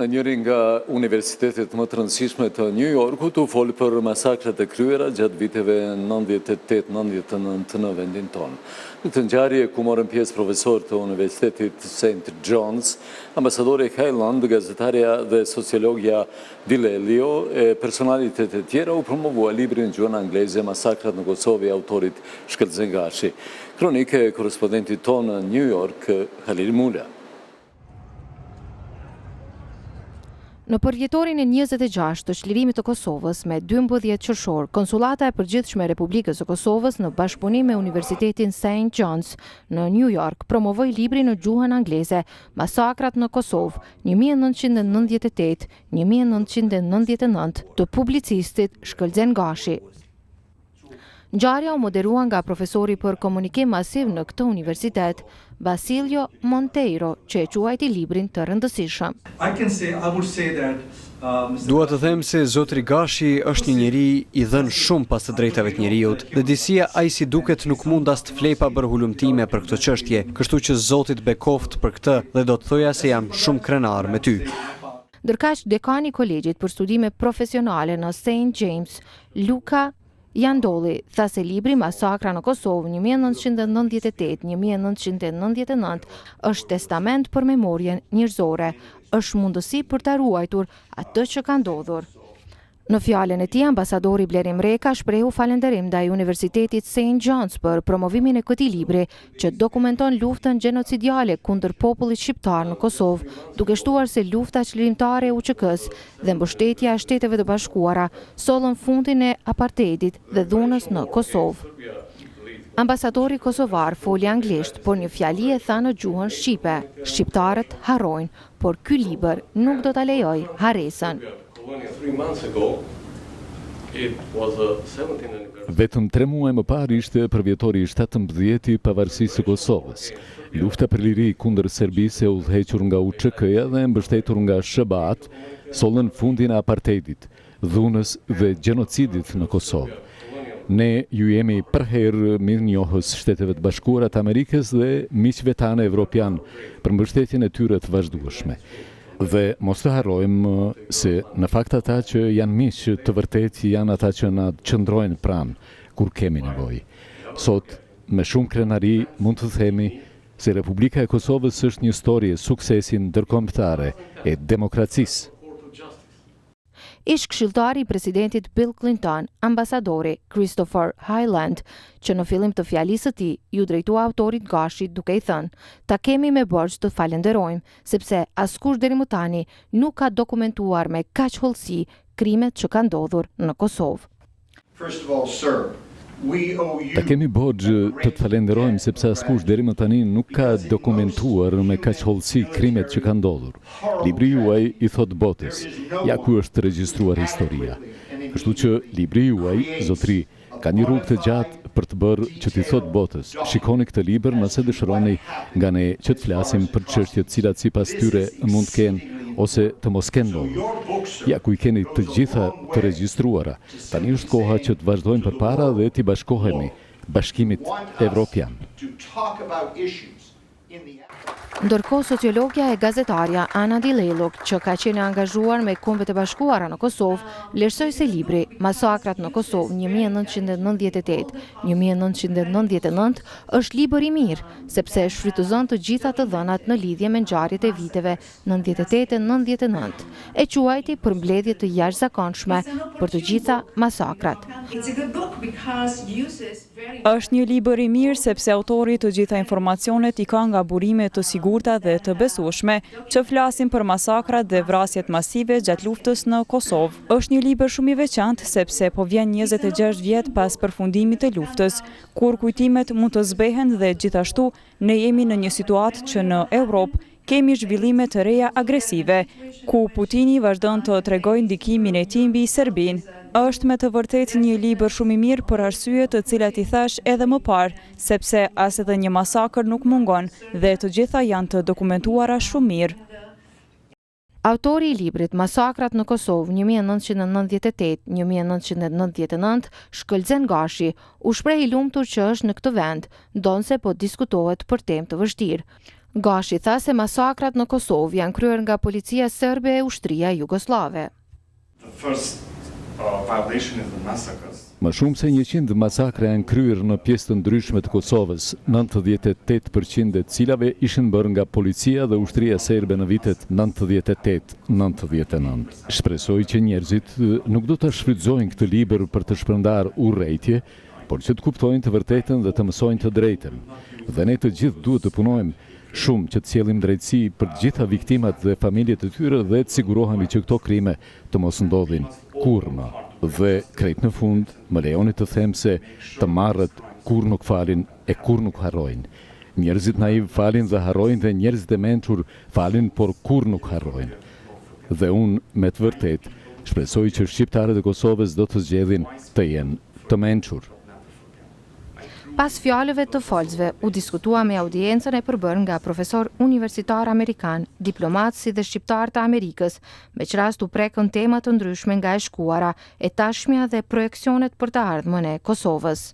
Në njëri nga universitetet më të rëndësishme të New Yorkut u foli për masakrat e kryera gjatë viteve 98-99 në vendin tonë. Në këtë ngjarje ku morën pjesë profesor të Universitetit St. John's, ambasadori Highland, gazetarja dhe sociologja Dilelio e personalitetet tjera u promovua librin në gjuhën angleze Masakrat në Kosovë i autorit Shkëlzen Gashi. Kronike e korrespondentit tonë në New York, Halil Mula. Në përjetorin e 26 të çlirimit të Kosovës me 12 qershor, Konsullata e Përgjithshme e Republikës së Kosovës në bashkëpunim me Universitetin St. John's në New York promovoi librin në gjuhën angleze Masakrat në Kosovë 1998-1999 të publicistit Shkëlzen Gashi. Ngjarja u moderua nga profesori për komunikim masiv në këtë universitet, Basilio Monteiro, që e quajti librin të rëndësishëm. Dua të them se zotri Gashi është një njeri i dhënë shumë pas të drejtave të njeriut, dhe disia ai si duket nuk mund as të flej pa bërë hulumtime për këtë çështje, kështu që zotit bekoft për këtë dhe do të thoja se jam shumë krenar me ty. Ndërkaq dekani i Kolegjit për Studime Profesionale në St. James, Luka Jandolli, tha se libri Masakra në Kosovë 1998-1999 është testament për memorien njerëzore, është mundësi për ta ruajtur atë që ka ndodhur. Në fjalën e tij, ambasadori Blerim Reka shprehu falënderim ndaj Universitetit St. John's për promovimin e këtij libri që dokumenton luftën gjenocidiale kundër popullit shqiptar në Kosovë, duke shtuar se lufta çlirimtare e UÇK-s dhe mbështetja e Shteteve të Bashkuara sollën fundin e apartheidit dhe dhunës në Kosovë. Ambasadori kosovar foli anglisht, por një fjali e tha në gjuhën shqipe. Shqiptarët harrojnë, por ky libër nuk do ta lejoj harresën. Vetëm 3 muaj më parë ishte përvjetori i 17 i pavarësisë së Kosovës. Lufta për liri kundër Serbisë e udhëhequr nga UÇK-ja dhe mbështetur nga SBA-t sollën fundin e apartheidit, dhunës dhe gjenocidit në Kosovë. Ne ju jemi përherë mirënjohës Shteteve të Bashkuara të Amerikës dhe miqve tanë evropian për mbështetjen e tyre të vazhdueshme. Dhe mos të harrojmë se në fakt ata që janë miq të vërtet janë ata që na qëndrojnë pranë kur kemi nevojë. Sot, me shumë krenari, mund të themi se Republika e Kosovës është një histori e suksesit ndërkombëtare e demokracisë. Ish këshilltari i presidentit Bill Clinton, ambasadori Christopher Highland, që në fillim të fjalisë së tij ju drejtua autorit Gashit duke i thënë: "Ta kemi me borxh të falenderojmë, sepse askush deri më tani nuk ka dokumentuar me kaq hollësi krimet që kanë ndodhur në Kosovë." Ta kemi borxh të të falenderojmë sepse askush deri më tani nuk ka dokumentuar me kaq hollësi krimet që kanë ndodhur. Libri juaj i thot botës, ja ku është regjistruar historia. Kështu që libri juaj, zotri, ka një rrugë të gjatë për të bërë që t'i thot botës. Shikoni këtë libër nëse dëshironi nga ne që të flasim për çështjet cilat sipas tyre mund të kenë ose të mos kenë ndodhur. Ja ku i keni të gjitha të regjistruara. Tani është koha që të vazhdojmë përpara dhe t'i bashkohemi Bashkimit Evropian. Ndërkohë, sociologja e gazetarja Ana Dilelok, që ka qenë angazhuar me Kombet e Bashkuara në Kosovë, vlerësoi se libri Masakrat në Kosovë 1998-1999 është libër i mirë, sepse shfrytëzon të gjitha të dhënat në lidhje me ngjarjet e viteve 98-99, e quajti përmbledhje të jashtëzakonshme për të gjitha masakrat. Është një libër i mirë sepse autori të gjitha informacionet i ka nga burime të sigurta dhe të besueshme që flasin për masakrat dhe vrasjet masive gjatë luftës në Kosovë. Është një libër shumë i veçantë sepse po vjen 26 vjet pas përfundimit të luftës, kur kujtimet mund të zbehen dhe gjithashtu ne jemi në një situatë që në Europë kemi zhvillime të reja agresive, ku Putini vazhdon të tregojë ndikimin e tij mbi Serbinë. Është me të vërtet një libër shumë i mirë për arsye të cilat i thash edhe më parë, sepse as edhe një masakër nuk mungon dhe të gjitha janë të dokumentuara shumë mirë. Autori i librit Masakrat në Kosovë 1998-1999, Shkëlzen Gashi, u shpreh i lumtur që është në këtë vend, ndonse po diskutohet për temë të vështirë. Gashi tha se masakrat në Kosovë janë kryer nga policia serbe e ushtria jugoslave. Më shumë se 100 masakra janë kryer në pjesë të ndryshme të Kosovës, 98% e cilave ishin bërë nga policia dhe ushtria serbe në vitet 98-99. Shpresoj që njerëzit nuk do të shfrytëzojnë këtë libër për të shpërndar urrejtje, por që të kuptojnë të vërtetën dhe të mësojnë të drejtën. Dhe ne të gjithë duhet të punojmë shumë që të sjellim drejtësi për të gjitha viktimat dhe familjet e tyre dhe të sigurohemi që këto krime të mos ndodhin kurrë më. Dhe krejt në fund, më lejoni të them se të marrët kur nuk falin e kur nuk harrojnë. Njerëzit naiv falin dhe harrojnë dhe njerëzit e mençur falin por kur nuk harrojnë. Dhe unë me të vërtet shpresoj që shqiptarët e Kosovës do të zgjedhin të jenë të mençur. Pas fjalëve të folësve, u diskutua me audiencën e përbërë nga profesor universitar amerikan, diplomat si dhe shqiptar të Amerikës, me që rast u prekën temat të ndryshme nga e shkuara, e tashmja dhe projekcionet për të ardhmën e Kosovës.